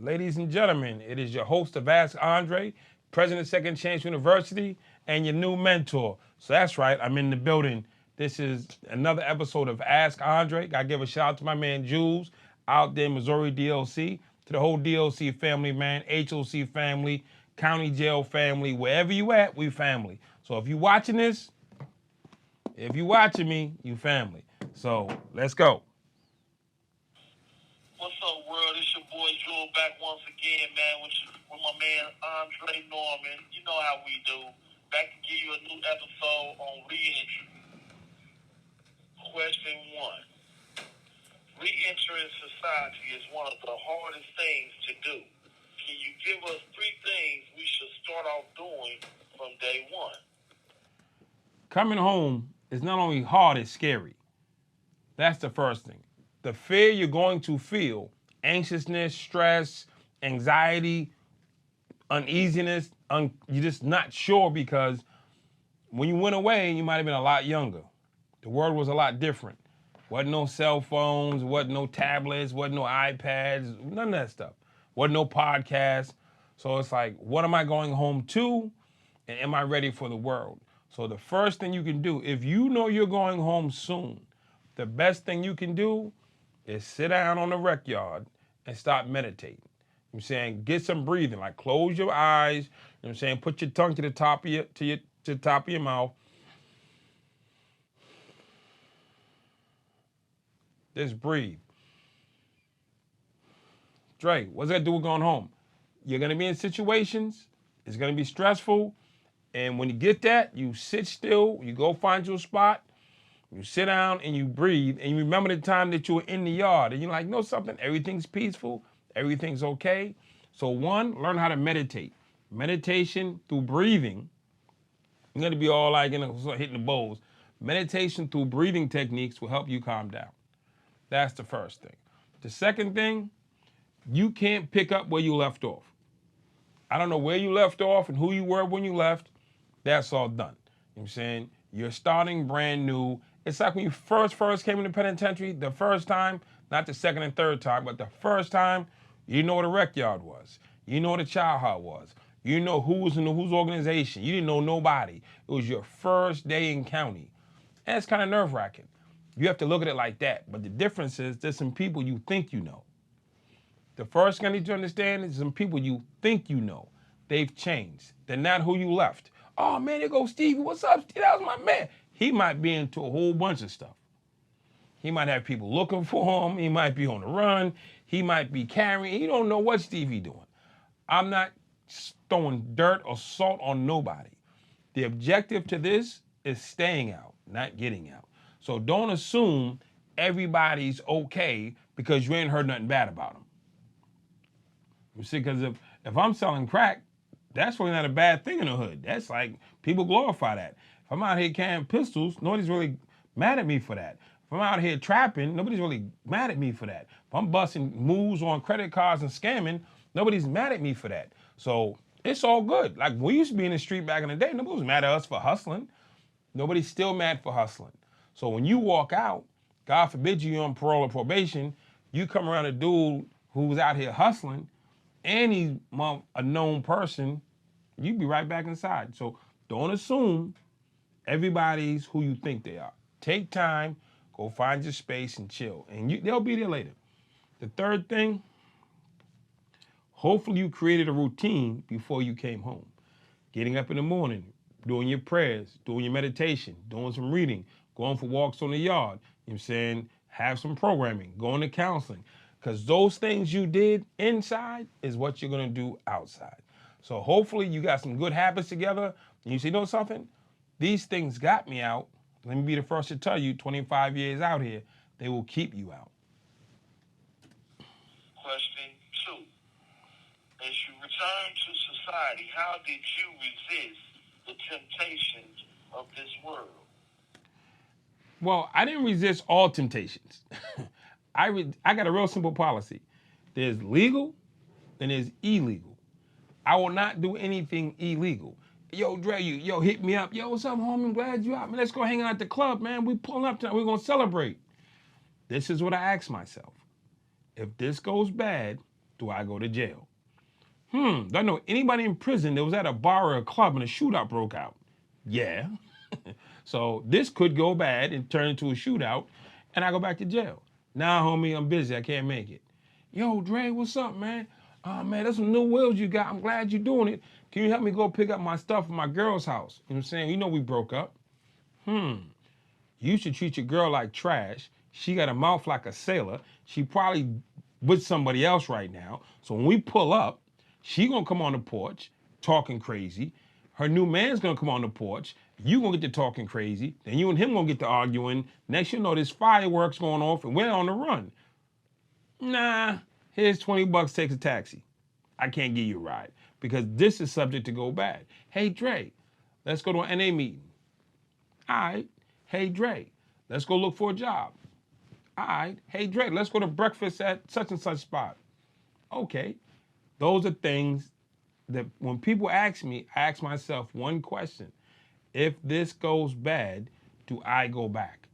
Ladies and gentlemen, it is your host of Ask Andre, president of Second Chance University, and your new mentor. So that's right, I'm in the building. This is another episode of Ask Andre. Gotta give a shout out to my man Jules out there in Missouri DLC, to the whole DLC family, man, HOC family, county jail family, wherever you at, we family. So if you watching this, if you watching me, you family. So let's go. What's up, world? It's your boy Jewel back once again, man, with my man Andre Norman. You know how we do. Back to give you a new episode on Reentry. Question 1. Reentering society is one of the hardest things to do. Can you give us 3 things we should start off doing from day 1? Coming home is not only hard, it's scary. That's the first thing. The fear you're going to feel, anxiousness, stress, anxiety, uneasiness, you're just not sure because when you went away, you might have been a lot younger. The world was a lot different. Wasn't no cell phones, wasn't no tablets, wasn't no iPads, none of that stuff. Wasn't no podcasts. So it's like, what am I going home to? And am I ready for the world? So the first thing you can do, if you know you're going home soon, the best thing you can do is sit down on the rec yard and start meditating. You know what I'm saying? Get some breathing, like close your eyes, you know what I'm saying? Put your tongue to the top of your top of your mouth. Just breathe. Dre, what's that do with going home? You're gonna be in situations, it's gonna be stressful, and when you get that, you sit still, you go find your spot, you sit down and you breathe, and you remember the time that you were in the yard, and you're like, know something, everything's peaceful, everything's okay. So 1, learn how to meditate. Meditation through breathing. You're gonna be all like, hitting the bowls. Meditation through breathing techniques will help you calm down. That's the first thing. The second thing, you can't pick up where you left off. I don't know where you left off and who you were when you left. That's all done. You know what I'm saying? You're starting brand new. It's like when you first came in the penitentiary, the first time, not the second and third time, but the first time, you know what a rec yard was. You know what a child hut was. You know who was in whose organization. You didn't know nobody. It was your first day in county. And it's kind of nerve-wracking. You have to look at it like that. But the difference is there's some people you think you know. The first thing you need to understand is some people you think you know. They've changed. They're not who you left. Oh man, there goes Stevie. What's up, Stevie? That was my man. He might be into a whole bunch of stuff. He might have people looking for him. He might be on the run. He might be carrying. You don't know what Stevie doing. I'm not throwing dirt or salt on nobody. The objective to this is staying out, not getting out. So don't assume everybody's okay because you ain't heard nothing bad about them. You see, because if I'm selling crack, that's really not a bad thing in the hood. That's like, people glorify that. If I'm out here carrying pistols, nobody's really mad at me for that. If I'm out here trapping, nobody's really mad at me for that. If I'm busting moves on credit cards and scamming, nobody's mad at me for that. So it's all good. Like, we used to be in the street back in the day, nobody was mad at us for hustling. Nobody's still mad for hustling. So when you walk out, God forbid you're on parole or probation, you come around a dude who's out here hustling, and he's a known person, you be right back inside. So don't assume everybody's who you think they are. Take time, go find your space and chill, and they'll be there later. The third thing, hopefully you created a routine before you came home. Getting up in the morning, doing your prayers, doing your meditation, doing some reading, going for walks on the yard, you know what I'm saying? Have some programming, going to counseling. Because those things you did inside is what you're going to do outside. So hopefully you got some good habits together. And you say, you know something? These things got me out. Let me be the first to tell you, 25 years out here, they will keep you out. Question 2. As you return to society, how did you resist the temptations of this world? Well, I didn't resist all temptations. I got a real simple policy. There's legal, then there's illegal. I will not do anything illegal. Yo, Dre, hit me up. Yo, what's up, homie? I'm glad you out. Man, let's go hang out at the club, man. We pulling up tonight. We're going to celebrate. This is what I ask myself. If this goes bad, do I go to jail? Do I know anybody in prison that was at a bar or a club and a shootout broke out? Yeah. So this could go bad and turn into a shootout, and I go back to jail. Nah, homie, I'm busy. I can't make it. Yo, Dre, what's up, man? Man, that's some new wheels you got. I'm glad you're doing it. Can you help me go pick up my stuff from my girl's house? You know what I'm saying? You know we broke up. You should treat your girl like trash. She got a mouth like a sailor. She probably with somebody else right now. So when we pull up, she gonna come on the porch talking crazy. Her new man's gonna come on the porch. You gonna get to talking crazy. Then you and him gonna get to arguing. Next you know there's fireworks going off and we're on the run. Nah, here's 20 bucks, takes a taxi. I can't give you a ride because this is subject to go bad. Hey, Dre, let's go to an NA meeting. All right. Hey, Dre, let's go look for a job. All right. Hey, Dre, let's go to breakfast at such and such spot. Okay. Those are things that when people ask me, I ask myself one question. If this goes bad, do I go back?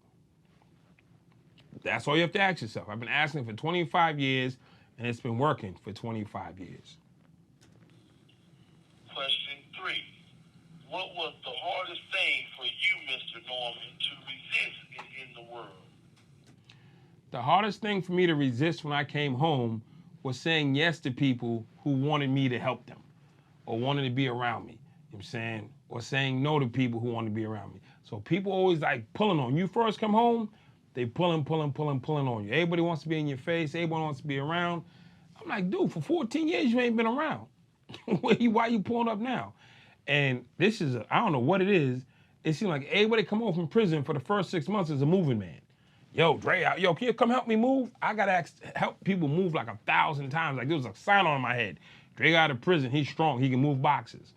That's all you have to ask yourself. I've been asking for 25 years, and it's been working for 25 years. Question 3. What was the hardest thing for you, Mr. Norman, to resist in the world? The hardest thing for me to resist when I came home was saying yes to people who wanted me to help them or wanted to be around me. You know what I'm saying? Or saying no to people who wanted to be around me. So people always like pulling on you. First come home, they pulling on you. Everybody wants to be in your face. Everybody wants to be around. I'm like, dude, for 14 years you ain't been around. Why you pulling up now? And this is, I don't know what it is. It seems like everybody come home from prison for the first 6 months as a moving man. Yo, Dre, yo, can you come help me move? I got to help people move like 1,000 times. Like there was a sign on my head. Dre got out of prison. He's strong. He can move boxes.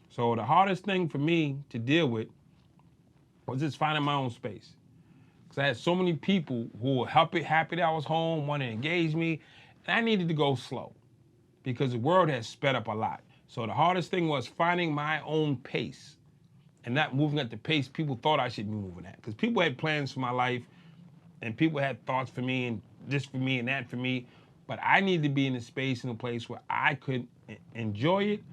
So the hardest thing for me to deal with was just finding my own space. Because I had so many people who were happy that I was home, wanted to engage me. And I needed to go slow because the world has sped up a lot. So the hardest thing was finding my own pace and not moving at the pace people thought I should be moving at. Because people had plans for my life and people had thoughts for me and this for me and that for me. But I needed to be in a space, in a place where I could enjoy it,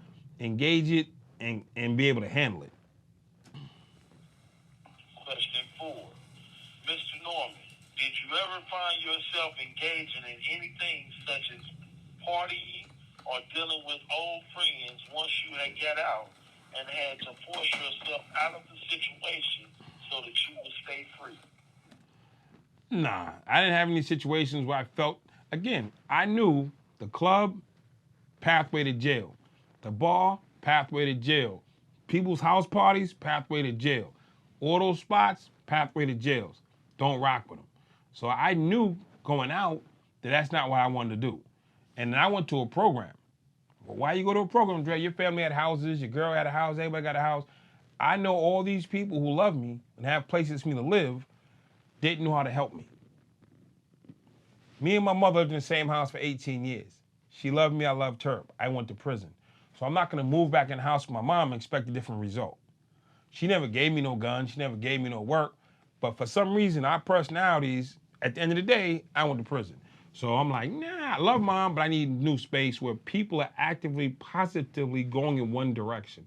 engage it, and be able to handle it. Question 4. Mr. Norman, did you ever find yourself engaging in anything such as partying or dealing with old friends once you had got out and had to force yourself out of the situation so that you would stay free? Nah, I didn't have any situations where I felt, again, I knew the club, pathway to jail. The bar, pathway to jail. People's house parties, pathway to jail. All those spots, pathway to jails. Don't rock with them. So I knew going out that that's not what I wanted to do. And then I went to a program. Well, why you go to a program, Dre? Your family had houses, your girl had a house, everybody got a house. I know all these people who love me and have places for me to live didn't know how to help me. Me and my mother lived in the same house for 18 years. She loved me, I loved her. I went to prison. So I'm not gonna move back in the house with my mom and expect a different result. She never gave me no gun, she never gave me no work, but for some reason, our personalities, at the end of the day, I went to prison. So I'm like, nah, I love mom, but I need a new space where people are actively, positively going in one direction.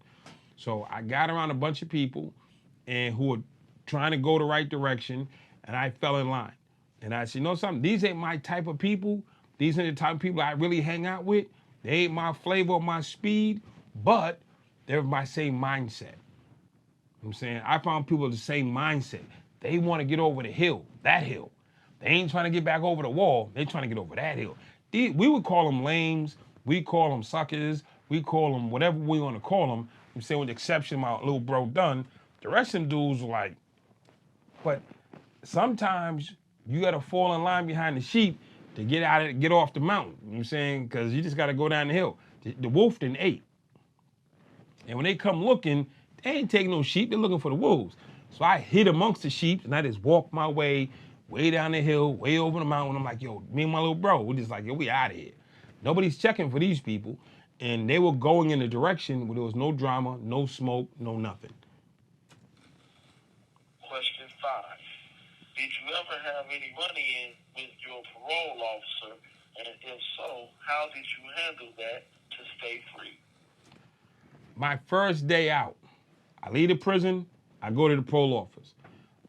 So I got around a bunch of people and who were trying to go the right direction, and I fell in line. And I said, you know something? These ain't my type of people. These ain't the type of people I really hang out with. They ain't my flavor or my speed, but they're my same mindset. You know what I'm saying? I found people with the same mindset. They want to get over the hill, that hill. They ain't trying to get back over the wall. They trying to get over that hill. We would call them lames. We call them suckers. We call them whatever we want to call them. I'm saying with the exception of my little bro Dunn, the rest of them dudes were like, but sometimes you got to fall in line behind the sheep to get out of it, get off the mountain. You know what I'm saying? Because you just got to go down the hill. The wolf done ate. And when they come looking, they ain't taking no sheep. They're looking for the wolves. So I hid amongst the sheep, and I just walked my way down the hill, way over the mountain. I'm like, yo, me and my little bro, we're just like, yo, we out of here. Nobody's checking for these people. And they were going in a direction where there was no drama, no smoke, no nothing. Question 5. Did you ever have any run-in with your parole officer, And if so, how did you handle that to stay free? My first day out, I leave the prison, I go to the parole office.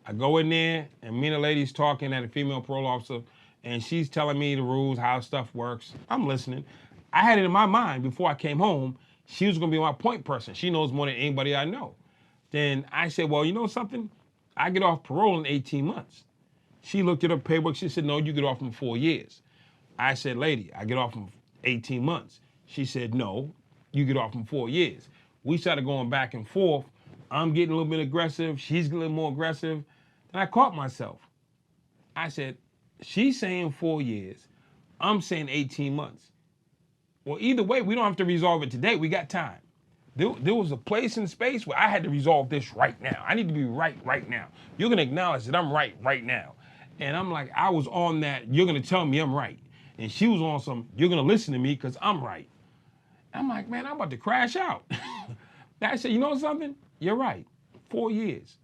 I go in there, and me and the lady's talking at a female parole officer, and she's telling me the rules, how stuff works. I'm listening. I had it in my mind before I came home, she was gonna be my point person. She knows more than anybody I know. Then I said, well, you know something? I get off parole in 18 months. She looked at her paperwork, she said, no, you get off in 4 years. I said, lady, I get off in 18 months. She said, no, you get off in 4 years. We started going back and forth. I'm getting a little bit aggressive. She's getting a little more aggressive. And I caught myself. I said, she's saying 4 years. I'm saying 18 months. Well, either way, we don't have to resolve it today. We got time. There was a place and space where I had to resolve this right now. I need to be right now. You're going to acknowledge that I'm right now. And I'm like, I was on that, you're going to tell me I'm right. And she was on some, you're going to listen to me because I'm right. I'm like, man, I'm about to crash out. I said, you know something? You're right. 4 years.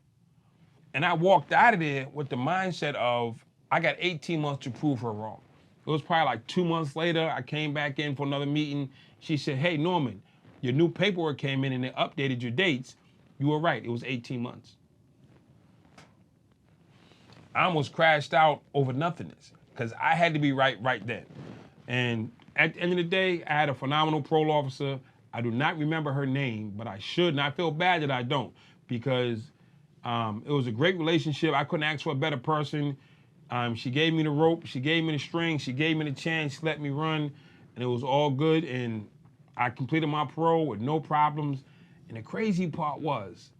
And I walked out of there with the mindset of, I got 18 months to prove her wrong. It was probably like 2 months later, I came back in for another meeting. She said, hey, Norman, your new paperwork came in and they updated your dates. You were right, it was 18 months. I almost crashed out over nothingness because I had to be right then. And at the end of the day, I had a phenomenal parole officer. I do not remember her name, but I should, and I feel bad that I don't, because it was a great relationship. I couldn't ask for a better person. She gave me the rope, she gave me the string, she gave me the chance, she let me run, and it was all good, and I completed my parole with no problems. And the crazy part was,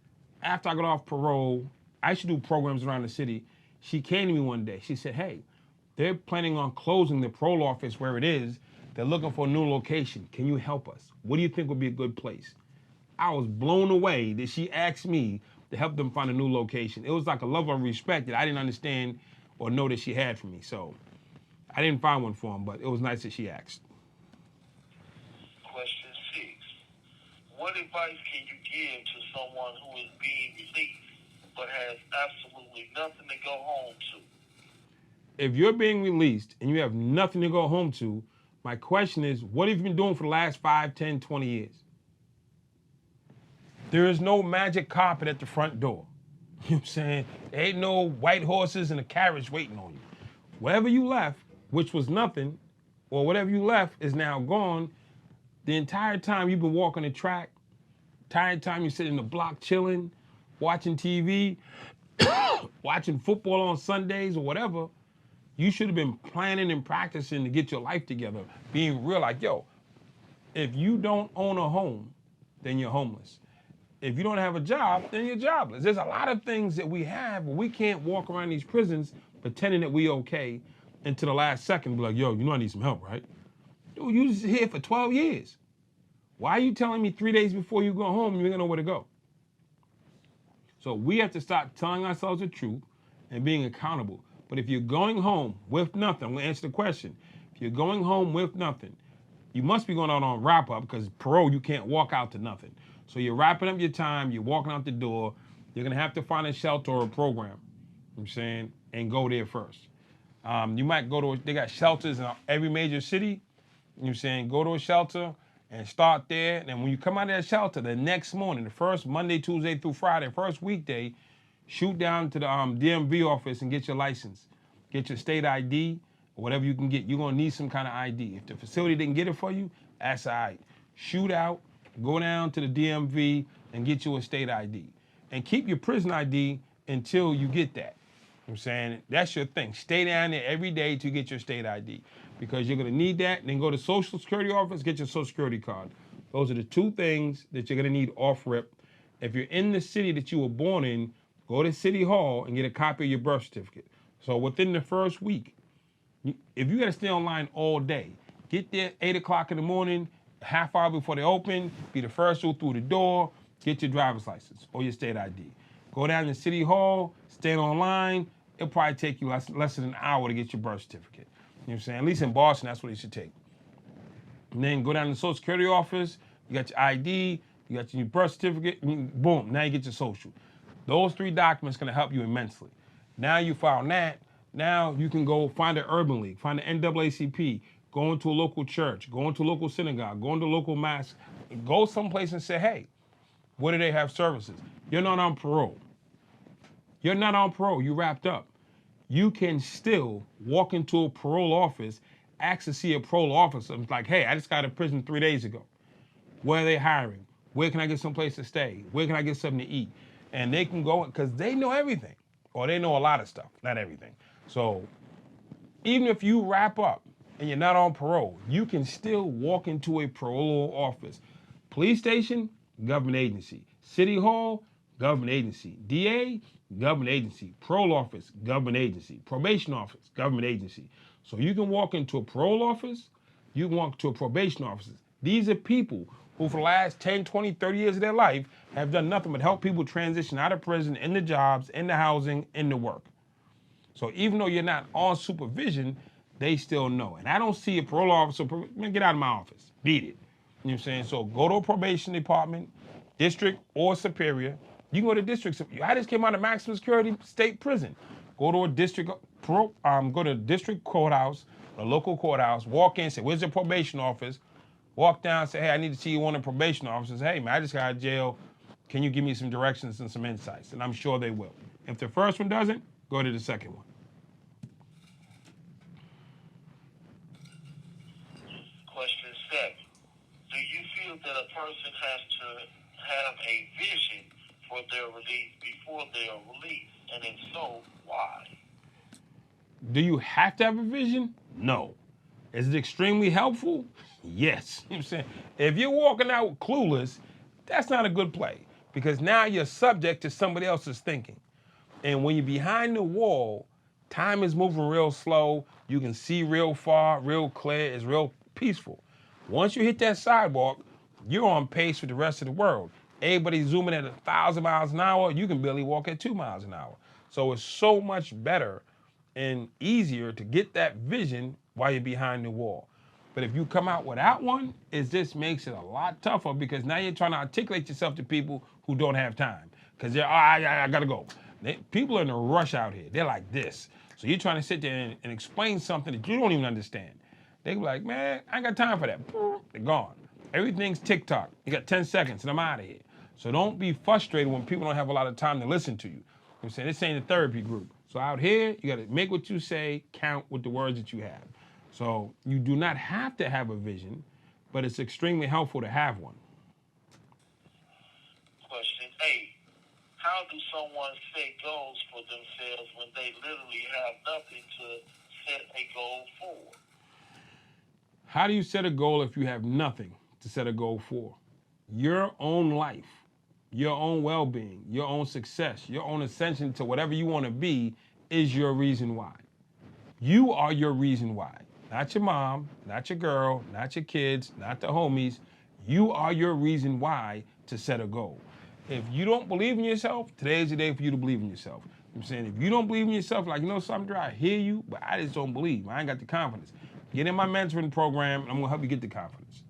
after I got off parole, I used to do programs around the city. She came to me one day, she said, hey, they're planning on closing the parole office where it is. They're looking for a new location. Can you help us? What do you think would be a good place? I was blown away that she asked me to help them find a new location. It was like a level of respect that I didn't understand or know that she had for me. So I didn't find one for them, but it was nice that she asked. Question 6. What advice can you give to someone who is being released but has absolutely nothing to go home to? If you're being released and you have nothing to go home to, my question is, what have you been doing for the last 5, 10, 20 years? There is no magic carpet at the front door. You know what I'm saying? There ain't no white horses and a carriage waiting on you. Whatever you left, which was nothing, or whatever you left is now gone. The entire time you've been walking the track, entire time you sit in the block chilling, watching TV, watching football on Sundays or whatever, you should have been planning and practicing to get your life together, being real like, yo, if you don't own a home, then you're homeless. If you don't have a job, then you're jobless. There's a lot of things that we have, but we can't walk around these prisons pretending that we okay until the last second be like, yo, you know I need some help, right? Dude, you was here for 12 years. Why are you telling me 3 days before you go home you ain't gonna know where to go? So we have to start telling ourselves the truth and being accountable. But if you're going home with nothing, I'm gonna answer the question. If you're going home with nothing, you must be going out on wrap up because parole, you can't walk out to nothing. So you're wrapping up your time, you're walking out the door, you're gonna have to find a shelter or a program, you know what I'm saying, and go there first. You might go to, they got shelters in every major city, you know what I'm saying, go to a shelter and start there. And when you come out of that shelter, the next morning, the first Monday, Tuesday through Friday, first weekday, shoot down to the DMV office and get your license. Get your state ID, or whatever you can get. You're gonna need some kind of ID. If the facility didn't get it for you, that's all right. Shoot out, go down to the DMV and get you a state ID. And keep your prison ID until you get that. You know what I'm saying? That's your thing. Stay down there every day to get your state ID because you're gonna need that. And then go to Social Security office, get your Social Security card. Those are the two things that you're gonna need off rip. If you're in the city that you were born in, go to City Hall and get a copy of your birth certificate. So within the first week, if you gotta stay online all day, get there 8 o'clock in the morning, half hour before they open, be the first one through the door, get your driver's license or your state ID. Go down to City Hall, stand online, it'll probably take you less than an hour to get your birth certificate. You know what I'm saying? At least in Boston, that's what it should take. And then go down to the Social Security office, you got your ID, you got your birth certificate, boom, now you get your social. Those 3 documents gonna help you immensely. Now you found that, now you can go find an Urban League, find an NAACP, going to a local church, going to a local synagogue, going to a local mass, go someplace and say, hey, where do they have services? You're not on parole. You're not on parole. You wrapped up. You can still walk into a parole office, ask to see a parole officer. It's like, hey, I just got out of prison 3 days ago. Where are they hiring? Where can I get someplace to stay? Where can I get something to eat? And they can go, because they know everything. Or they know a lot of stuff, not everything. So even if you wrap up and you're not on parole, you can still walk into a parole office. Police station, government agency. City hall, government agency. DA, government agency. Parole office, government agency. Probation office, government agency. So you can walk into a parole office, you can walk to a probation office. These are people who for the last 10, 20, 30 years of their life have done nothing but help people transition out of prison, into jobs, into housing, into work. So even though you're not on supervision, they still know. And I don't see a parole officer, man, get out of my office, beat it. You know what I'm saying? So go to a probation department, district or superior. You can go to district. I just came out of maximum security state prison. Go to a district, go to a district courthouse, a local courthouse, walk in, say, where's the probation office? Walk down, say, hey, I need to see you one of the probation officers. Hey, man, I just got out of jail. Can you give me some directions and some insights? And I'm sure they will. If the first one doesn't, go to the second one. Question 7. Do you feel that a person has to have a vision for their release before they are released? And if so, why? Do you have to have a vision? No. Is it extremely helpful? Yes. You know what I'm saying? If you're walking out clueless, that's not a good play because now you're subject to somebody else's thinking. And when you're behind the wall, time is moving real slow. You can see real far, real clear. It's real peaceful. Once you hit that sidewalk, you're on pace with the rest of the world. Everybody's zooming at 1,000 miles an hour. You can barely walk at 2 miles an hour. So it's so much better and easier to get that vision while you're behind the wall. But if you come out without one, it just makes it a lot tougher because now you're trying to articulate yourself to people who don't have time. Because they're, I gotta go. People are in a rush out here. They're like this. So you're trying to sit there and explain something that you don't even understand. They be like, man, I ain't got time for that. They're gone. Everything's TikTok. You got 10 seconds and I'm out of here. So don't be frustrated when people don't have a lot of time to listen to you. You know what I'm saying? This ain't a therapy group. So out here, you gotta make what you say count with the words that you have. So you do not have to have a vision, but it's extremely helpful to have one. Question 8. How do someone set goals for themselves when they literally have nothing to set a goal for? How do you set a goal if you have nothing to set a goal for? Your own life, your own well-being, your own success, your own ascension to whatever you want to be is your reason why. You are your reason why. Not your mom, not your girl, not your kids, not the homies. You are your reason why to set a goal. If you don't believe in yourself, today's the day for you to believe in yourself. I'm saying if you don't believe in yourself, like, you know something, I hear you, but I just don't believe. I ain't got the confidence. Get in my mentoring program, and I'm gonna help you get the confidence.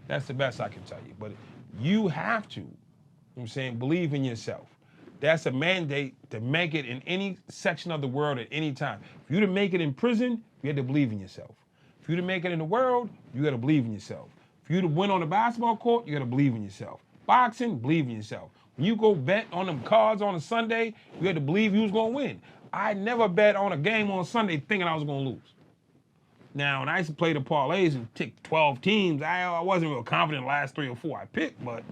That's the best I can tell you. But you have to, you know what I'm saying, believe in yourself. That's a mandate to make it in any section of the world at any time. For you to make it in prison, you have to believe in yourself. For you to make it in the world, you got to believe in yourself. For you to win on the basketball court, you got to believe in yourself. Boxing, believe in yourself. When you go bet on them cards on a Sunday, you had to believe you was going to win. I never bet on a game on Sunday thinking I was going to lose. Now, when I used to play the parlays and pick 12 teams, I wasn't real confident in the last 3 or 4 I picked, but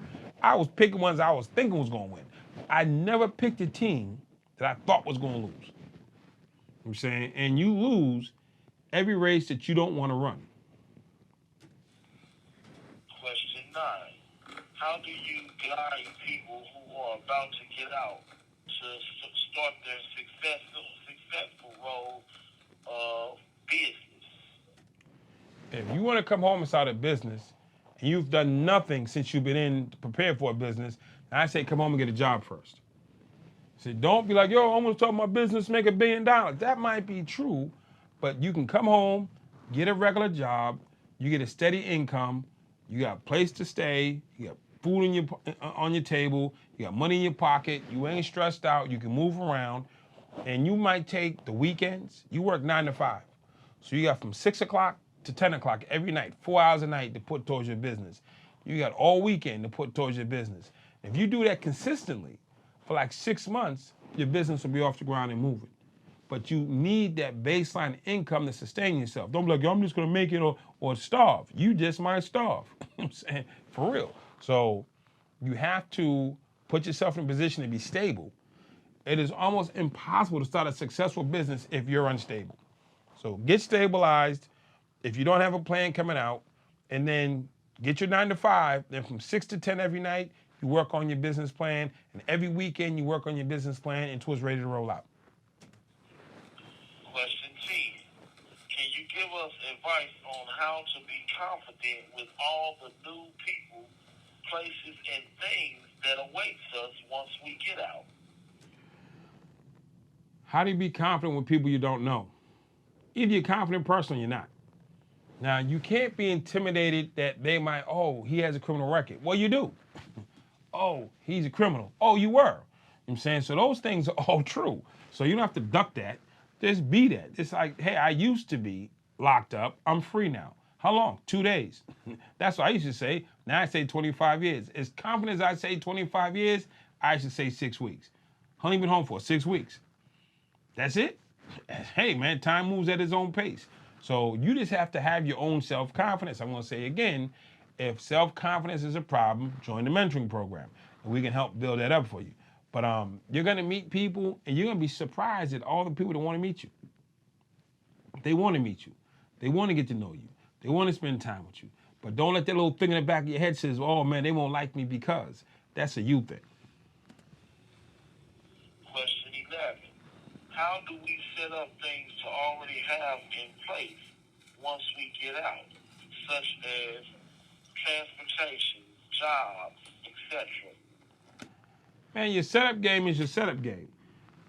I was picking ones I was thinking was going to win. I never picked a team that I thought was going to lose. You know what I'm saying? And you lose every race that you don't want to run. Question 9. How do you guide people who are about to get out to start their successful role of business? If you want to come home and start a business, and you've done nothing since you've been in to prepare for a business, I say come home and get a job first. So don't be like, yo, I'm gonna start my business, make $1 billion. That might be true, but you can come home, get a regular job, you get a steady income, you got a place to stay, you got food on your table, you got money in your pocket, you ain't stressed out, you can move around, and you might take the weekends, you work 9 to 5. So you got from 6 o'clock to 10 o'clock every night, 4 hours a night to put towards your business. You got all weekend to put towards your business. If you do that consistently for like 6 months, your business will be off the ground and moving. But you need that baseline income to sustain yourself. Don't be like, yo, I'm just gonna make it or starve. You just might starve. I'm saying, for real. So you have to put yourself in a position to be stable. It is almost impossible to start a successful business if you're unstable. So get stabilized. If you don't have a plan coming out, and then get your 9 to 5, then from 6 to 10 every night, you work on your business plan, and every weekend you work on your business plan until it's ready to roll out. Question T. Can you give us advice on how to be confident with all the new people, places, and things that awaits us once we get out? How do you be confident with people you don't know? Either you're a confident person or you're not. Now, you can't be intimidated that they might, oh, he has a criminal record. Well, you do. Oh, he's a criminal. Oh, you were. You know what I'm saying? So those things are all true. So you don't have to duck that. Just be that. It's like, hey, I used to be locked up. I'm free now. How long? 2 days. That's what I used to say. Now I say 25 years. As confident as I say 25 years, I should say 6 weeks. Honey been home for 6 weeks. That's it. Hey, man, time moves at its own pace. So you just have to have your own self-confidence. I'm going to say again, if self-confidence is a problem, join the mentoring program, and we can help build that up for you. But you're going to meet people, and you're going to be surprised at all the people that want to meet you. They want to meet you. They want to get to know you. They want to spend time with you. But don't let that little thing in the back of your head says, oh, man, they won't like me because. That's a you thing. Question 11. How do we set up things to already have in place once we get out, such as transportation, jobs, etc.? Man, your setup game is your setup game.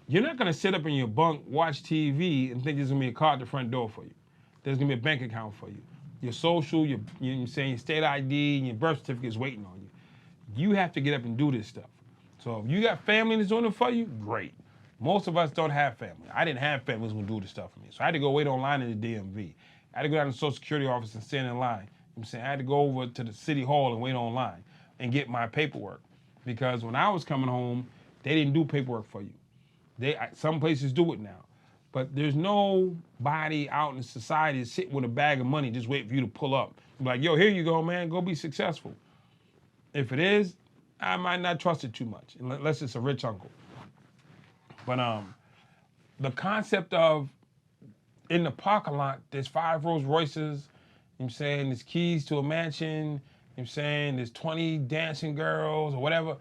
You're not going to sit up in your bunk, watch TV, and think there's going to be a car at the front door for you. There's going to be a bank account for you. Your social, your state ID, and your birth certificate is waiting on you. You have to get up and do this stuff. So if you got family that's doing it for you, great. Most of us don't have family. I didn't have family who's going to do this stuff for me. So I had to go wait online in the DMV. I had to go down to the Social Security office and stand in line. I'm saying I had to go over to the city hall and wait online and get my paperwork. Because when I was coming home, they didn't do paperwork for you. Some places do it now. But there's nobody out in society sitting with a bag of money just waiting for you to pull up. Be like, yo, here you go, man. Go be successful. If it is, I might not trust it too much, unless it's a rich uncle. But the concept of in the parking lot, there's 5 Rolls Royces, you know what I'm saying, there's keys to a mansion, you know what I'm saying, there's 20 dancing girls or whatever.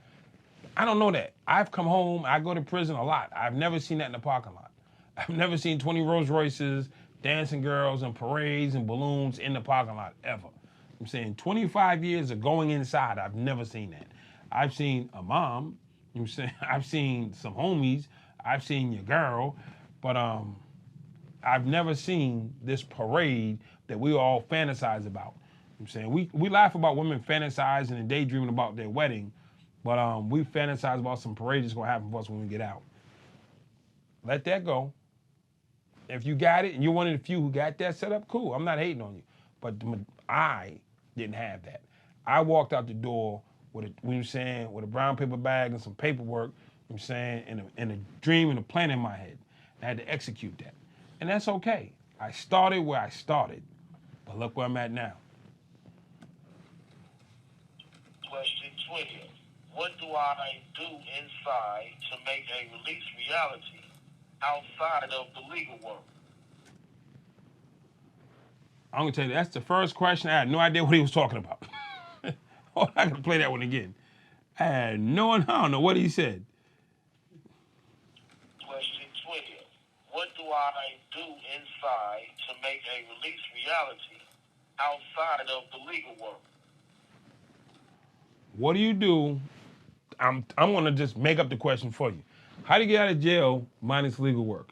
I don't know that. I've come home, I go to prison a lot. I've never seen that in the parking lot. I've never seen 20 Rolls Royces, dancing girls, and parades and balloons in the parking lot, ever. I'm saying 25 years of going inside, I've never seen that. I've seen a mom, you know what I'm saying, I've seen some homies, I've seen your girl, but I've never seen this parade that we all fantasize about. You know what I'm saying we laugh about women fantasizing and daydreaming about their wedding, but we fantasize about some parade that's gonna happen for us when we get out. Let that go. If you got it and you're one of the few who got that set up, cool. I'm not hating on you, but I didn't have that. I walked out the door with a brown paper bag and some paperwork. You know what I'm saying, and a dream and a plan in my head. I had to execute that. And that's okay. I started where I started, but look where I'm at now. Question 12. What do I do inside to make a release reality outside of the legal work? I'm gonna tell you, that's the first question. I had no idea what he was talking about. Oh, I gotta play that one again. I don't know what he said. Question 12. What do I do inside to make a release reality outside of the legal work? What do you do? I'm gonna just make up the question for you. How do you get out of jail minus legal work?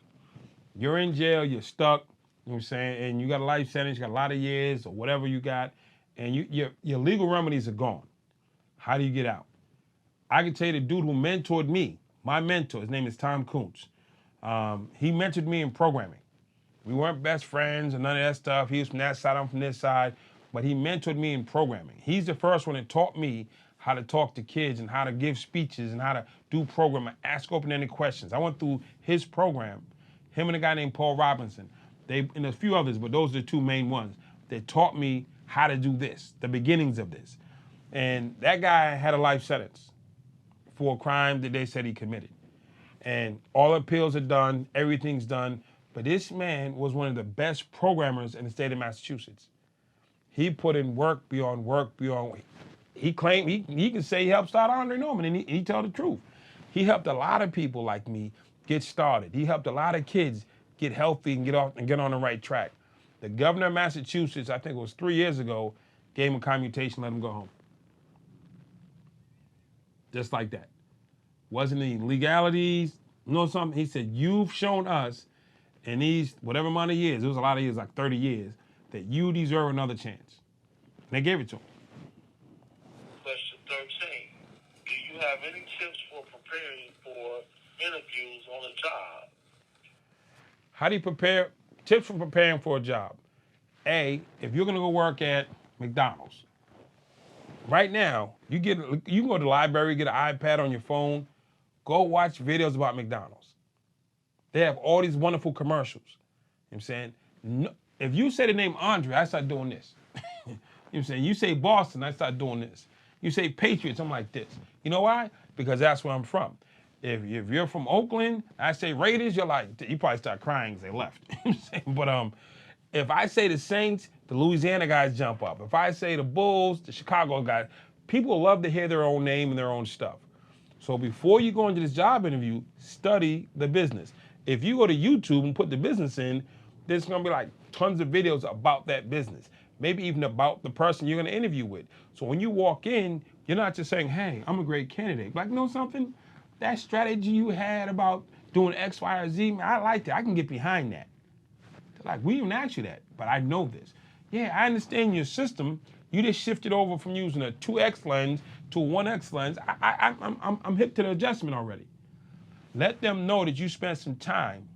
You're in jail, you're stuck, you know what I'm saying, and you got a life sentence, you got a lot of years or whatever you got, and your legal remedies are gone. How do you get out? I can tell you the dude who mentored me, my mentor, his name is Tom Kuntz. He mentored me in programming. We weren't best friends and none of that stuff. He was from that side, I'm from this side. But he mentored me in programming. He's the first one that taught me how to talk to kids and how to give speeches and how to do programming, ask open-ended questions. I went through his program, him and a guy named Paul Robinson. And a few others, but those are the two main ones that taught me how to do this, the beginnings of this. And that guy had a life sentence for a crime that they said he committed. And all appeals are done, everything's done. But this man was one of the best programmers in the state of Massachusetts. He put in work beyond work beyond. He claimed he can say he helped start Andre Norman, and he tell the truth. He helped a lot of people like me get started. He helped a lot of kids get healthy and get on the right track. The governor of Massachusetts, I think it was 3 years ago, gave him a commutation, let him go home. Just like that. Wasn't any legalities, something. He said, you've shown us in these whatever amount of years, it was a lot of years, like 30 years, that you deserve another chance. And they gave it to him. Question 13. Do you have any tips for preparing for interviews on a job? How do you prepare? Tips for preparing for a job. A, if you're gonna go work at McDonald's, right now, you can go to the library, get an iPad on your phone, go watch videos about McDonald's. They have all these wonderful commercials. You know what I'm saying? No, if you say the name Andre, I start doing this. You know what I'm saying? You say Boston, I start doing this. You say Patriots, I'm like this. You know why? Because that's where I'm from. If you're from Oakland, I say Raiders, you probably start crying because they left. You know what I'm saying? But if I say the Saints, the Louisiana guys jump up. If I say the Bulls, the Chicago guys, people love to hear their own name and their own stuff. So before you go into this job interview, study the business. If you go to YouTube and put the business in, there's gonna be like tons of videos about that business. Maybe even about the person you're gonna interview with. So when you walk in, you're not just saying, hey, I'm a great candidate. Like, know something? That strategy you had about doing X, Y, or Z, man, I like that. I can get behind that. Like, we didn't ask you that, but I know this. Yeah, I understand your system. You just shifted over from using a 2X lens to a 1X lens. I'm hip to the adjustment already. Let them know that you spent some time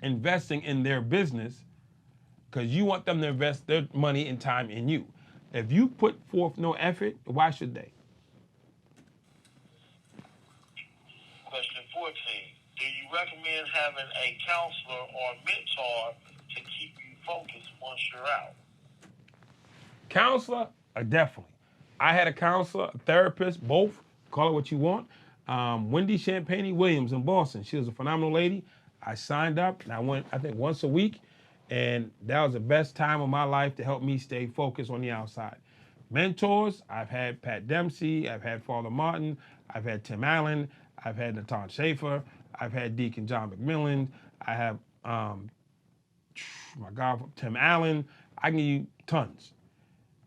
investing in their business because you want them to invest their money and time in you. If you put forth no effort, why should they? Question 14. Do you recommend having a counselor or mentor to keep you focused once you're out? Counselor, definitely. I had a counselor, a therapist, both. Call it what you want. Wendy Champagne Williams in Boston. She was a phenomenal lady. I signed up and I went, I think, once a week. And that was the best time of my life to help me stay focused on the outside. Mentors, I've had Pat Dempsey, I've had Father Martin, I've had Tim Allen, I've had Natan Schaefer, I've had Deacon John McMillan, I have, my God, Tim Allen. I can give you tons.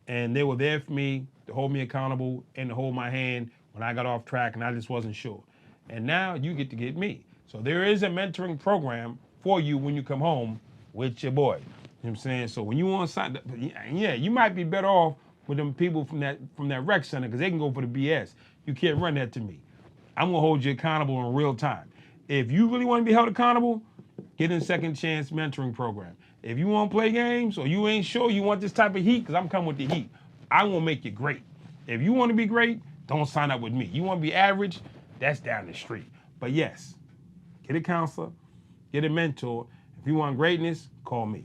And they were there for me to hold me accountable and to hold my hand when I got off track and I just wasn't sure. And now you get to get me. So there is a mentoring program for you when you come home with your boy. You know what I'm saying? So when you want to sign, yeah, you might be better off with them people from that rec center because they can go for the BS. You can't run that to me. I'm gonna hold you accountable in real time. If you really want to be held accountable, get in Second Chance Mentoring Program. If you want to play games or you ain't sure you want this type of heat, because I'm coming with the heat, I won't make you great. If you want to be great, don't sign up with me. You want to be average, that's down the street. But yes, get a counselor, get a mentor. If you want greatness, call me.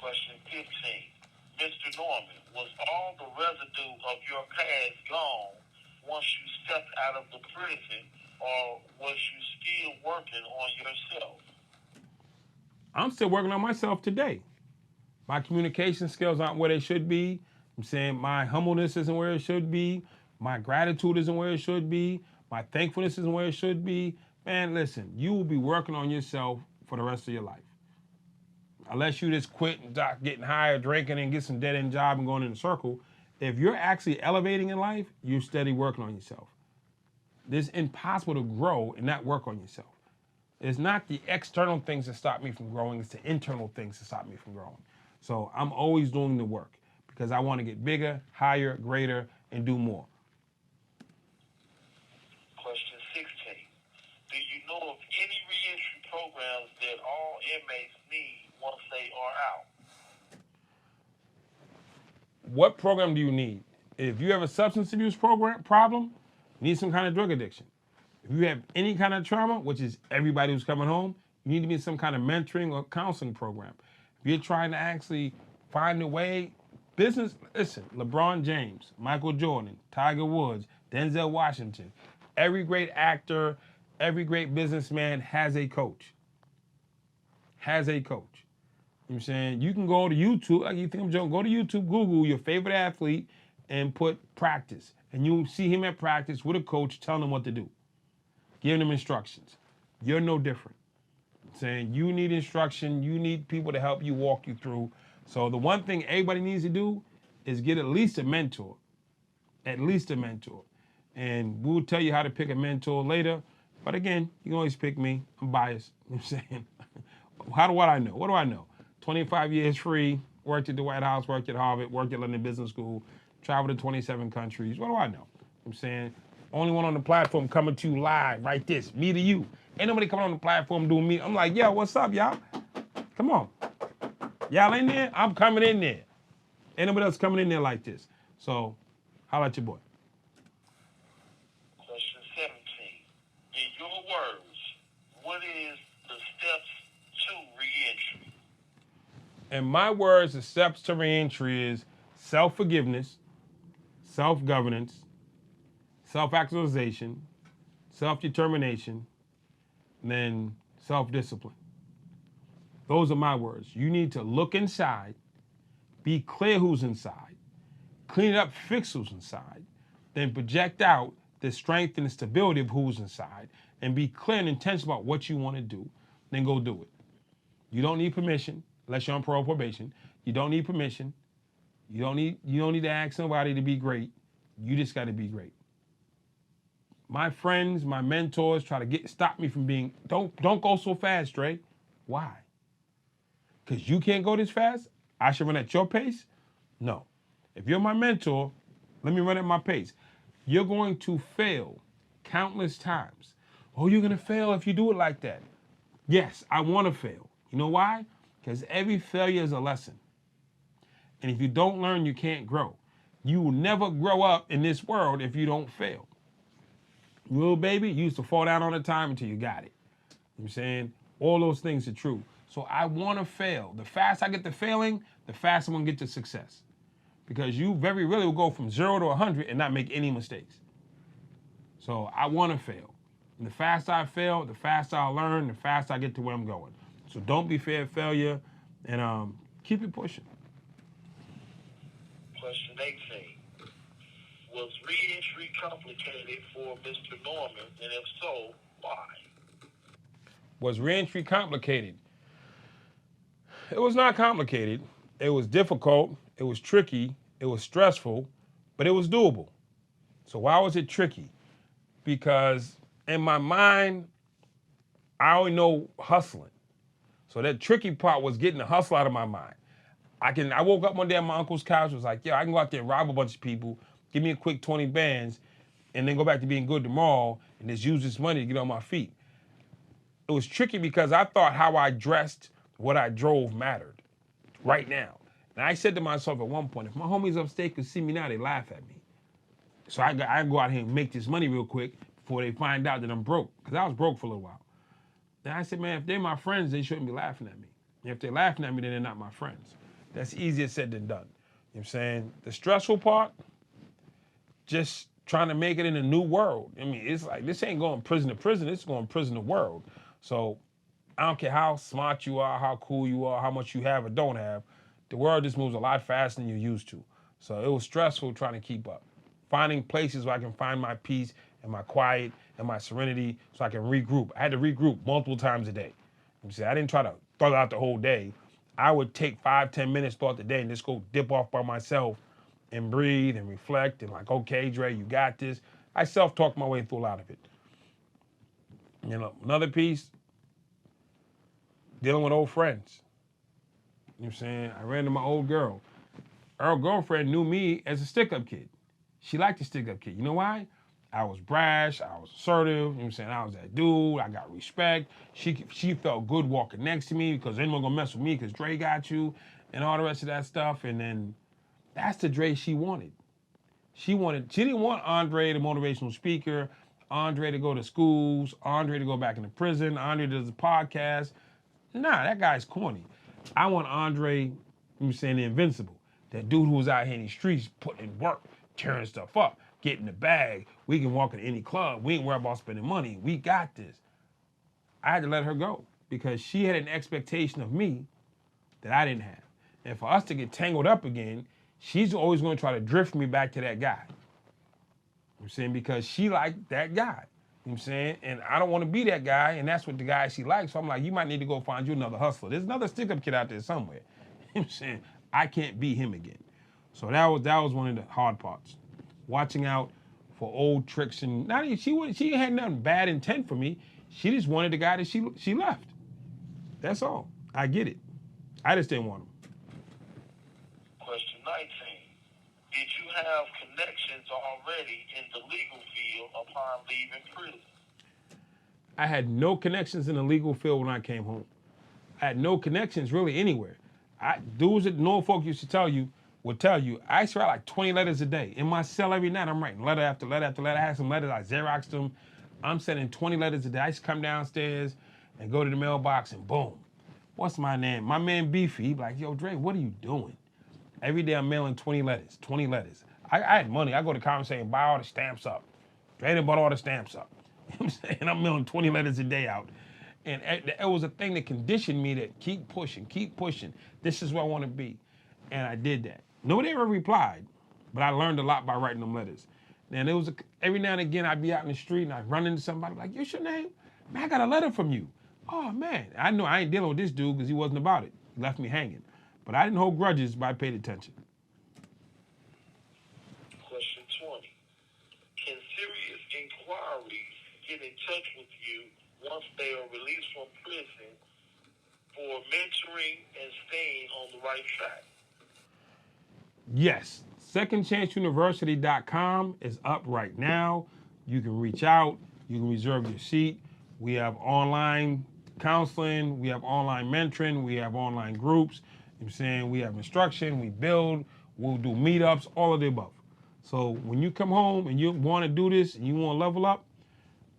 Question 15. Mr. Norman, was all the residue of your past gone once you stepped out of the prison, or was you still working on yourself? I'm still working on myself today. My communication skills aren't where they should be. I'm saying my humbleness isn't where it should be. My gratitude isn't where it should be. My thankfulness isn't where it should be. Man, listen, you will be working on yourself for the rest of your life. Unless you just quit and start getting high or drinking and get some dead-end job and going in a circle. If you're actually elevating in life, you're steady working on yourself. It's impossible to grow and not work on yourself. It's not the external things that stop me from growing, it's the internal things that stop me from growing. So I'm always doing the work because I want to get bigger, higher, greater, and do more. Question 16. Do you know of any reentry programs inmates need once they are out? What program do you need? If you have a substance abuse problem, you need some kind of drug addiction. If you have any kind of trauma, which is everybody who's coming home, you need to be in some kind of mentoring or counseling program. If you're trying to actually find a way, listen, LeBron James, Michael Jordan, Tiger Woods, Denzel Washington, every great actor, every great businessman has a coach. Has a coach. You know what I'm saying? You can go to YouTube, like you think I'm joking, go to YouTube, Google your favorite athlete and put practice. And you'll see him at practice with a coach telling him what to do, giving him instructions. You're no different. Saying you need instruction, you need people to help you, walk you through. So the one thing everybody needs to do is get at least a mentor. At least a mentor. And we'll tell you how to pick a mentor later. But again, you can always pick me. I'm biased. You know what I'm saying? What I know? What do I know? 25 years free, worked at the White House, worked at Harvard, worked at London Business School, traveled to 27 countries. What do I know? You know what I'm saying? Only one on the platform coming to you live, right this, me to you. Ain't nobody coming on the platform doing me. I'm like, yo, what's up, y'all? Come on. Y'all in there? I'm coming in there. Ain't nobody else coming in there like this. So, holla at your boy. Question 17. In your words, what is the steps to reentry? In my words, the steps to reentry is self-forgiveness, self-governance, self-actualization, self-determination, and then self-discipline. Those are my words. You need to look inside, be clear who's inside, clean it up, fix who's inside, then project out the strength and the stability of who's inside, and be clear and intentional about what you want to do, then go do it. You don't need permission, unless you're on parole probation. You don't need permission. You don't need to ask somebody to be great. You just got to be great. My friends, my mentors try to stop me from being, don't go so fast, Dre. Why? Because you can't go this fast? I should run at your pace? No. If you're my mentor, let me run at my pace. You're going to fail countless times. Oh, you're going to fail if you do it like that. Yes, I want to fail. You know why? Because every failure is a lesson. And if you don't learn, you can't grow. You will never grow up in this world if you don't fail. Little baby, you used to fall down all the time until you got it. You know what I'm saying? All those things are true. So I want to fail. The faster I get to failing, the faster I'm going to get to success. Because you very rarely will go from 0 to 100 and not make any mistakes. So I want to fail. And the faster I fail, the faster I'll learn, the faster I get to where I'm going. So don't be fear of failure, and keep it pushing. Question 18. Was reentry complicated for Mr. Norman, and if so, why? Was reentry complicated? It was not complicated. It was difficult. It was tricky. It was stressful, but it was doable. So why was it tricky? Because in my mind, I only know hustling. So that tricky part was getting the hustle out of my mind. I woke up one day on my uncle's couch, was like, yeah, I can go out there and rob a bunch of people, give me a quick 20 bands, and then go back to being good tomorrow and just use this money to get on my feet. It was tricky because I thought how I dressed, what I drove mattered right now. And I said to myself at one point, if my homies upstate could see me now, they laugh at me. So I go out here and make this money real quick before they find out that I'm broke, because I was broke for a little while. And I said, man, if they're my friends, they shouldn't be laughing at me. And if they're laughing at me, then they're not my friends. That's easier said than done. You know what I'm saying? The stressful part, just trying to make it in a new world. I mean, it's like, this ain't going prison to prison, it's going prison to world. So I don't care how smart you are, how cool you are, how much you have or don't have, the world just moves a lot faster than you're used to. So it was stressful trying to keep up. Finding places where I can find my peace and my quiet and my serenity so I can regroup. I had to regroup multiple times a day. You see, I didn't try to throw it out the whole day. I would take 5-10 minutes throughout the day and just go dip off by myself and breathe and reflect and like, okay, Dre, you got this. I self-talked my way through a lot of it. You know, another piece, dealing with old friends. You know what I'm saying? I ran into my old girl. Her girlfriend knew me as a stick-up kid. She liked the stick-up kid. You know why? I was brash, I was assertive, you know what I'm saying? I was that dude, I got respect. She felt good walking next to me because anyone gonna mess with me because Dre got you and all the rest of that stuff. And then that's the Dre she wanted. She didn't want Andre, the motivational speaker, Andre to go to schools, Andre to go back into prison, Andre does a podcast. Nah, that guy's corny. I want Andre, you know what I'm saying, the invincible. That dude who was out here in the streets putting in work, tearing stuff up, getting the bag. We can walk in any club. We ain't worried about spending money. We got this. I had to let her go because she had an expectation of me that I didn't have. And for us to get tangled up again, she's always going to try to drift me back to that guy. You know what I'm saying? Because she liked that guy. You know what I'm saying? And I don't want to be that guy, and that's what the guy she likes. So I'm like, you might need to go find you another hustler. There's another stick-up kid out there somewhere. You know what I'm saying? I can't be him again. So that was one of the hard parts. Watching out for old tricks and not even, she had nothing bad intent for me. She just wanted the guy that she left. That's all. I get it. I just didn't want him. Question 19. Did you have connections already in the legal field upon leaving prison? I had no connections in the legal field when I came home. I had no connections really anywhere. Dudes at Norfolk used to would tell you, I used to write like 20 letters a day. In my cell every night, I'm writing letter after letter after letter. I had some letters, I Xeroxed them. I'm sending 20 letters a day. I used to come downstairs and go to the mailbox and boom. What's my name? My man Beefy, he'd be like, yo, Dre, what are you doing? Every day I'm mailing 20 letters. I had money. I go to Congress and buy all the stamps up. Dre done bought all the stamps up. You know what I'm saying? I'm mailing 20 letters a day out. And it was a thing that conditioned me to keep pushing. This is where I want to be. And I did that. Nobody ever replied, but I learned a lot by writing them letters. And it was every now and again I'd be out in the street and I'd run into somebody like, "What's your name? Man, I got a letter from you." Oh man, I know I ain't dealing with this dude because he wasn't about it. He left me hanging. But I didn't hold grudges, but I paid attention. Question 20. Can serious inquiries get in touch with you once they are released from prison for mentoring and staying on the right track? Yes, secondchanceuniversity.com is up right now. You can reach out. You can reserve your seat. We have online counseling. We have online mentoring. We have online groups. You know what I'm saying? We have instruction. We build. We'll do meetups, all of the above. So when you come home and you want to do this and you want to level up,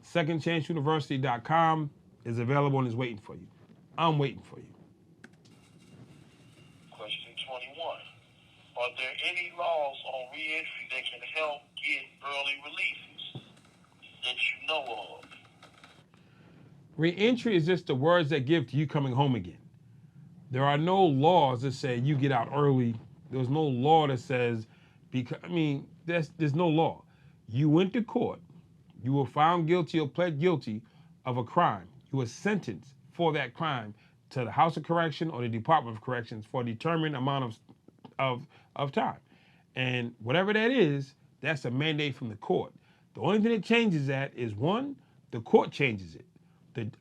secondchanceuniversity.com is available and is waiting for you. I'm waiting for you. Question 21. Are there any laws on reentry that can help get early releases that you know of? Reentry is just the words that give to you coming home again. There are no laws that say you get out early. There's no law that says, there's no law. You went to court. You were found guilty or pled guilty of a crime. You were sentenced for that crime to the House of Correction or the Department of Corrections for a determined amount of time. And whatever that is, that's a mandate from the court. The only thing that changes that is, one, the court changes it.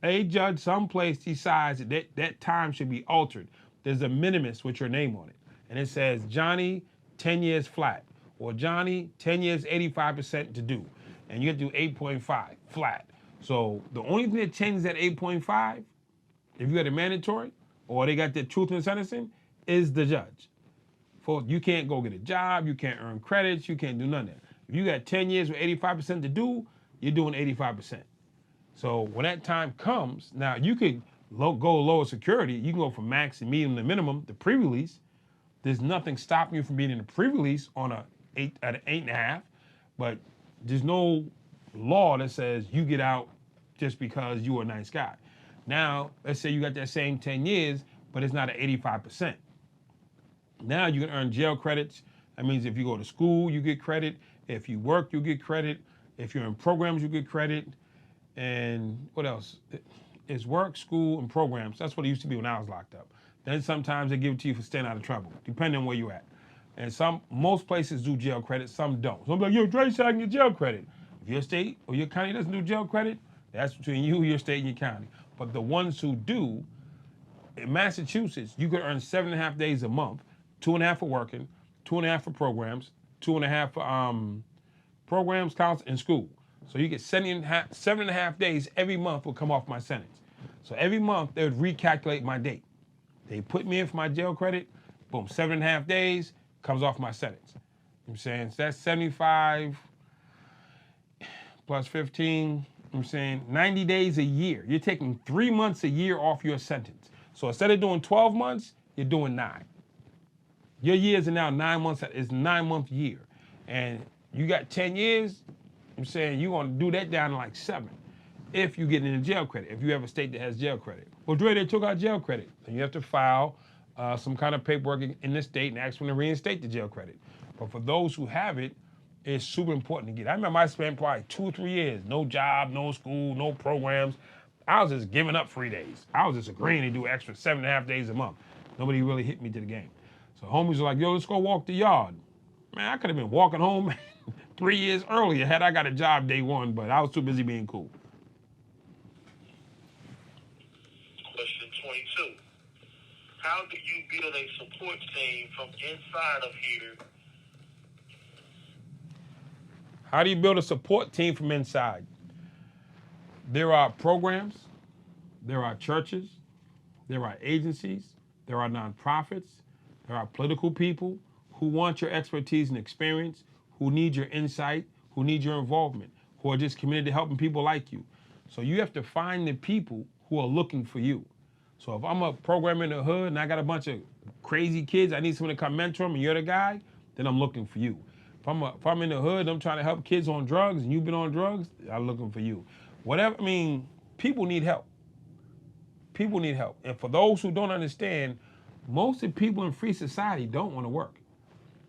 A judge someplace decides that time should be altered. There's a minimus with your name on it. And it says, Johnny, 10 years flat. Or Johnny, 10 years, 85% to do. And you have to do 8.5 flat. So the only thing that changes that 8.5, if you had a mandatory, or they got the truth in sentencing, is the judge. You can't go get a job, you can't earn credits, you can't do none of that. If you got 10 years with 85% to do, you're doing 85%. So when that time comes, now you could go lower security. You can go from max and medium to minimum, the pre-release. There's nothing stopping you from being in the pre-release on an 8.5, but there's no law that says you get out just because you were a nice guy. Now, let's say you got that same 10 years, but it's not at 85%. Now you can earn jail credits. That means if you go to school, you get credit. If you work, you get credit. If you're in programs, you get credit. And what else? It's work, school, and programs. That's what it used to be when I was locked up. Then sometimes they give it to you for staying out of trouble, depending on where you're at. And most places do jail credit, some don't. So I'm like, yo, Dre said I can get jail credit. If your state or your county doesn't do jail credit, that's between you, your state, and your county. But the ones who do, in Massachusetts, you could earn 7.5 days a month, 2.5 for working, 2.5 for programs, 2.5 for programs, counts, and school. So you get 7.5 days every month will come off my sentence. So every month they would recalculate my date. They put me in for my jail credit, boom, 7.5 days, comes off my sentence. You know what I'm saying? So that's 75 plus 15, you know what I'm saying, 90 days a year. You're taking 3 months a year off your sentence. So instead of doing 12 months, you're doing 9. Your years are now 9 months, it's a 9-month year. And you got 10 years, I'm saying you're gonna do that down to like 7 if you get into jail credit, if you have a state that has jail credit. Well, Dre, they took out jail credit. Then you have to file some kind of paperwork in the state and ask them to reinstate the jail credit. But for those who have it, it's super important to get. I remember I spent probably 2 or 3 years, no job, no school, no programs. I was just giving up free days. I was just agreeing to do extra 7.5 days a month. Nobody really hit me to the game. So homies were like, yo, let's go walk the yard. Man, I could have been walking home 3 years earlier had I got a job day one, but I was too busy being cool. Question 22. How do you build a support team from inside of here? How do you build a support team from inside? There are programs, there are churches, there are agencies, there are nonprofits, there are political people who want your expertise and experience, who need your insight, who need your involvement, who are just committed to helping people like you. So you have to find the people who are looking for you. So if I'm a programmer in the hood and I got a bunch of crazy kids, I need someone to come mentor them and you're the guy, then I'm looking for you. If I'm in the hood and I'm trying to help kids on drugs and you've been on drugs, I'm looking for you. Whatever, I mean, people need help. People need help. And for those who don't understand, most of the people in free society don't want to work.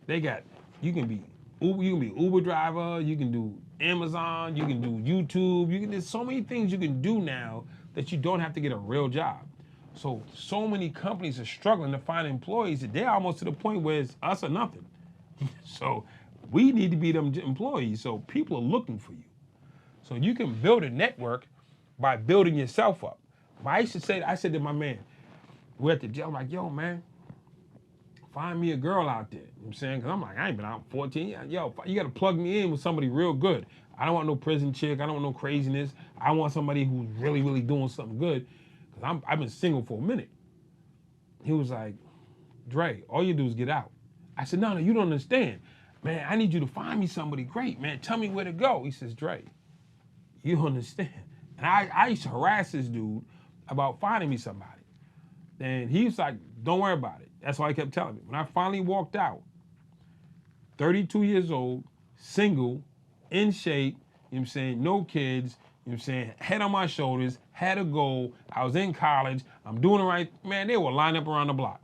You can be Uber driver, you can do Amazon, you can do YouTube, there's so many things you can do now that you don't have to get a real job. So many companies are struggling to find employees that they're almost to the point where it's us or nothing. So we need to be them employees. So people are looking for you. So you can build a network by building yourself up. I said to my man, we're at the jail, I'm like, yo, man, find me a girl out there. You know what I'm saying? Because I'm like, I ain't been out 14 years. Yo, you got to plug me in with somebody real good. I don't want no prison chick. I don't want no craziness. I want somebody who's really, really doing something good. Because I've been single for a minute. He was like, Dre, all you do is get out. I said, no, you don't understand. Man, I need you to find me somebody great, man. Tell me where to go. He says, Dre, you don't understand. And I used to harass this dude about finding me somebody. And he was like, don't worry about it. That's why he kept telling me. When I finally walked out, 32 years old, single, in shape, you know what I'm saying, no kids, you know what I'm saying, head on my shoulders, had a goal, I was in college, I'm doing the right, man, they were lined up around the block.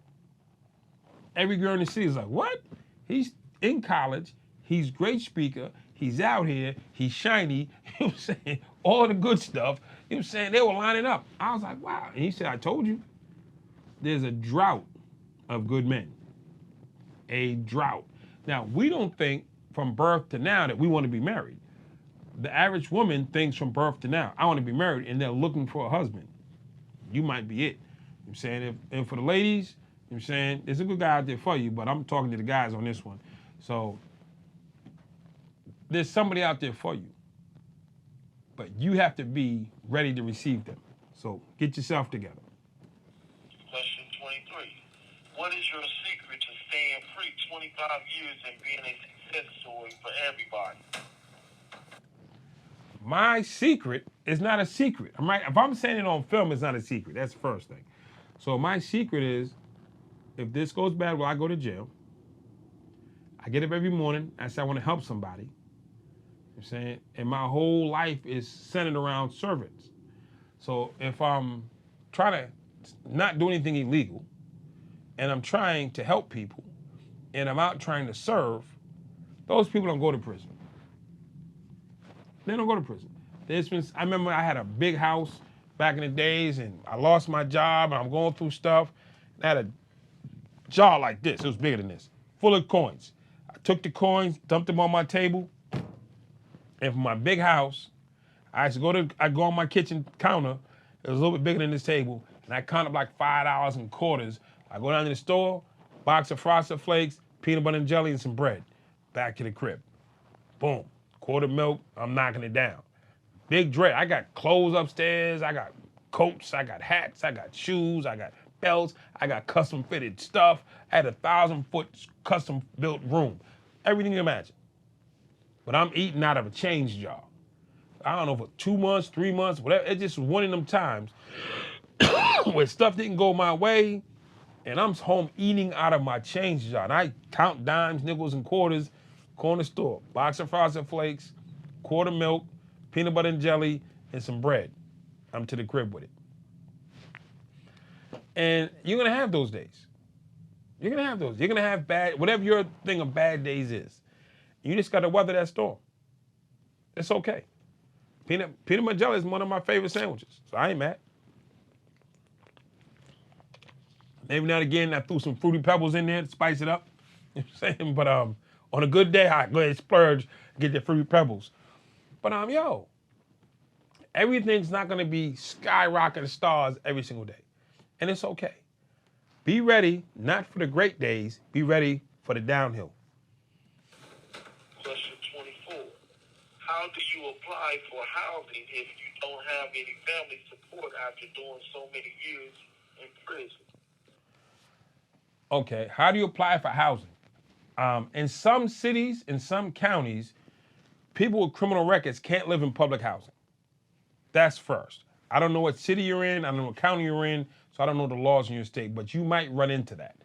Every girl in the city is like, what? He's in college, he's a great speaker, he's out here, he's shiny, you know what I'm saying, all the good stuff, you know what I'm saying, they were lining up. I was like, wow. And he said, I told you, there's a drought of good men. A drought. Now, we don't think from birth to now that we want to be married. The average woman thinks from birth to now, I want to be married, and they're looking for a husband. You might be it. You know what I'm saying? And for the ladies, you know what I'm saying, there's a good guy out there for you, but I'm talking to the guys on this one. So there's somebody out there for you. But you have to be ready to receive them. So get yourself together. Question 23. What is your secret to staying free 25 years and being a success story for everybody? My secret is not a secret. If I'm saying it on film, it's not a secret. That's the first thing. So my secret is, if this goes bad, well, I go to jail. I get up every morning. I say I want to help somebody. You know what I'm saying? And my whole life is centered around servants. So if I'm trying to not do anything illegal, and I'm trying to help people, and I'm out trying to serve, those people don't go to prison. They don't go to prison. I remember I had a big house back in the days, and I lost my job, and I'm going through stuff. I had a jar like this. It was bigger than this, full of coins. I took the coins, dumped them on my table, and from my big house, I'd go on my kitchen counter. It was a little bit bigger than this table, and I counted up like $5 in quarters. I go down to the store, box of Frosted Flakes, peanut butter and jelly, and some bread. Back to the crib. Boom. Quarter milk, I'm knocking it down. Big Dre, I got clothes upstairs, I got coats, I got hats, I got shoes, I got belts, I got custom fitted stuff. I had a 1,000-foot custom built room. Everything you imagine. But I'm eating out of a change jar. I don't know, for 2 months, 3 months, whatever. It just was one of them times where stuff didn't go my way, and I'm home eating out of my change jar. And I count dimes, nickels, and quarters, corner store, box of Frosted Flakes, quarter milk, peanut butter and jelly, and some bread. I'm to the crib with it. And you're gonna have those days. You're gonna have those. You're gonna have bad, whatever your thing of bad days is. You just gotta weather that storm. It's okay. Peanut butter jelly is one of my favorite sandwiches, so I ain't mad. Every now and again, I threw some Fruity Pebbles in there to spice it up. You know what I'm saying? But on a good day, I go ahead and splurge, get the Fruity Pebbles. But everything's not gonna be skyrocketing stars every single day. And it's okay. Be ready, not for the great days, be ready for the downhill. Question 24. How do you apply for housing if you don't have any family support after doing so many years in prison? Okay, how do you apply for housing? In some cities, in some counties, people with criminal records can't live in public housing. That's first. I don't know what city you're in, I don't know what county you're in, so I don't know the laws in your state, but you might run into that.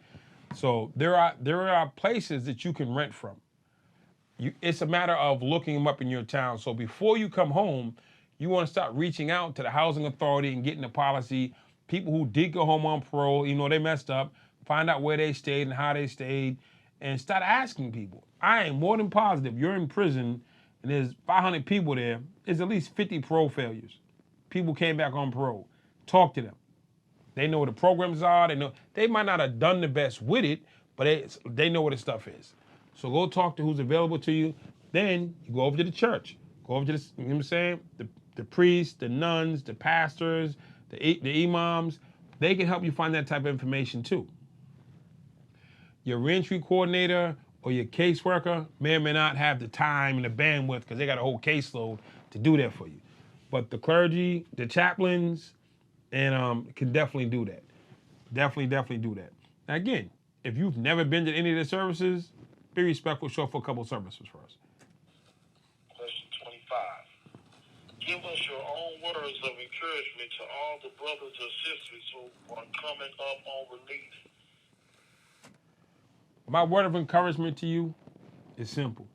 So there are places that you can rent from. It's a matter of looking them up in your town. So before you come home, you want to start reaching out to the housing authority and getting a policy. People who did go home on parole, they messed up, find out where they stayed and how they stayed, and start asking people. I am more than positive you're in prison and there's 500 people there, there's at least 50 parole failures. People came back on parole. Talk to them. They know what the programs are. They might not have done the best with it, but they know what the stuff is. So go talk to who's available to you. Then you go over to the church. Go over to the, you know what I'm saying? The priests, the nuns, the pastors, the imams. They can help you find that type of information too. Your reentry coordinator or your caseworker may or may not have the time and the bandwidth because they got a whole caseload to do that for you. But the clergy, the chaplains, and can definitely do that. Definitely do that. Now again, if you've never been to any of the services, be respectful, show up for a couple of services first. Question 25. Give us your own words of encouragement to all the brothers or sisters who are coming up on release. My word of encouragement to you is simple.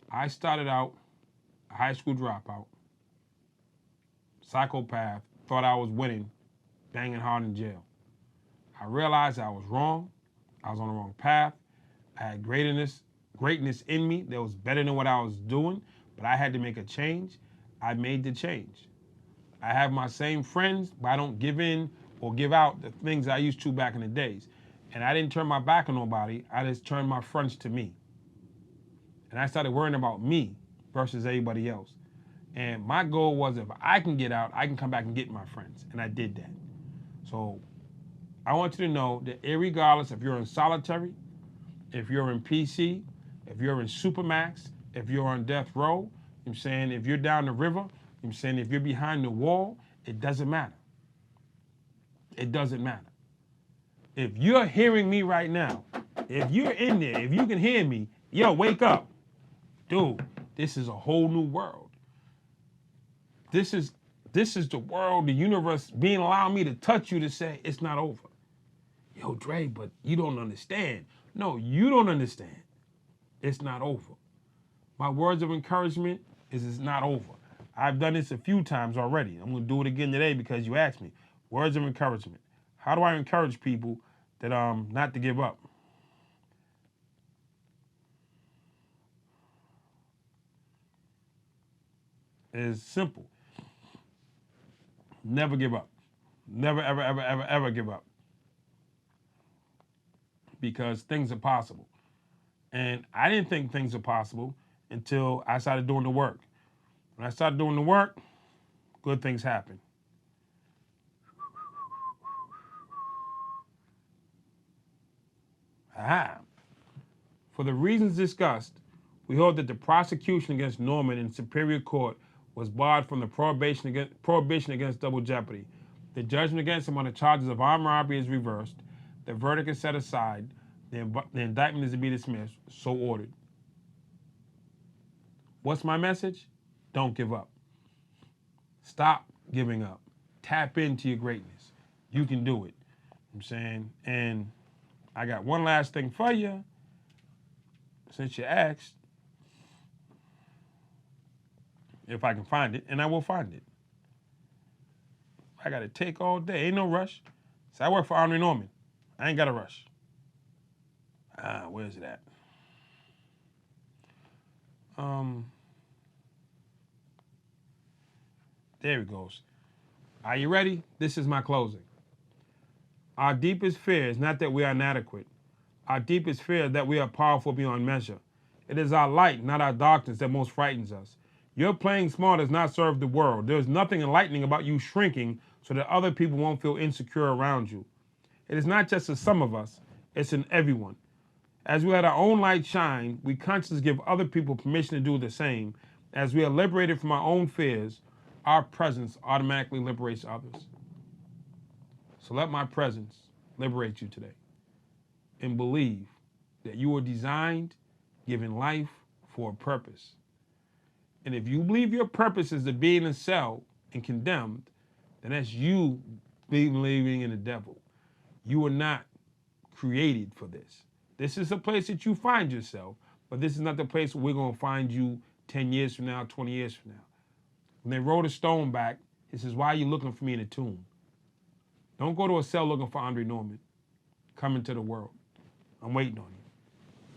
I started out a high school dropout, psychopath, thought I was winning, banging hard in jail. I realized I was wrong. I was on the wrong path. I had greatness in me that was better than what I was doing, but I had to make a change. I made the change. I have my same friends, but I don't give in or give out the things I used to back in the days. And I didn't turn my back on nobody. I just turned my friends to me. And I started worrying about me versus everybody else. And my goal was if I can get out, I can come back and get my friends. And I did that. So I want you to know that irregardless if you're in solitary, if you're in PC, if you're in Supermax, if you're on death row, I'm saying if you're down the river, I'm saying if you're behind the wall, it doesn't matter. It doesn't matter. If you're hearing me right now, if you're in there, if you can hear me, yo, wake up. Dude, this is a whole new world. This is the world, the universe being allowed me to touch you to say it's not over. Yo, Dre, but you don't understand. No, you don't understand. It's not over. My words of encouragement is it's not over. I've done this a few times already. I'm gonna do it again today because you asked me. Words of encouragement. How do I encourage people that not to give up? It's simple. Never give up. Never, ever, ever, ever, ever give up. Because things are possible. And I didn't think things are possible until I started doing the work. When I started doing the work, good things happen. Aha. For the reasons discussed, We hold that the prosecution against Norman in Superior Court was barred from the prohibition against double jeopardy. The judgment against him on the charges of armed robbery is reversed. The verdict is set aside. The indictment is to be dismissed. So ordered. What's my message? Don't give up. Stop giving up. Tap into your greatness. You can do it. I'm saying, and I got one last thing for you. Since you asked, if I can find it, and I will find it. I got to take all day. Ain't no rush. So I work for Henry Norman. I ain't got to rush. Where's it at? There it goes. Are you ready? This is my closing. Our deepest fear is not that we are inadequate. Our deepest fear is that we are powerful beyond measure. It is our light, not our darkness, that most frightens us. Your playing small does not serve the world. There is nothing enlightening about you shrinking so that other people won't feel insecure around you. It is not just in some of us, it's in everyone. As we let our own light shine, we consciously give other people permission to do the same. As we are liberated from our own fears, our presence automatically liberates others. So let my presence liberate you today. And believe that you were designed, given life for a purpose. And if you believe your purpose is to be in a cell and condemned, then that's you believing in the devil. You are not created for this. This is a place that you find yourself, but this is not the place where we're going to find you 10 years from now, 20 years from now. When they rolled a stone back, it says, why are you looking for me in a tomb? Don't go to a cell looking for Andre Norman. Come into the world. I'm waiting on you.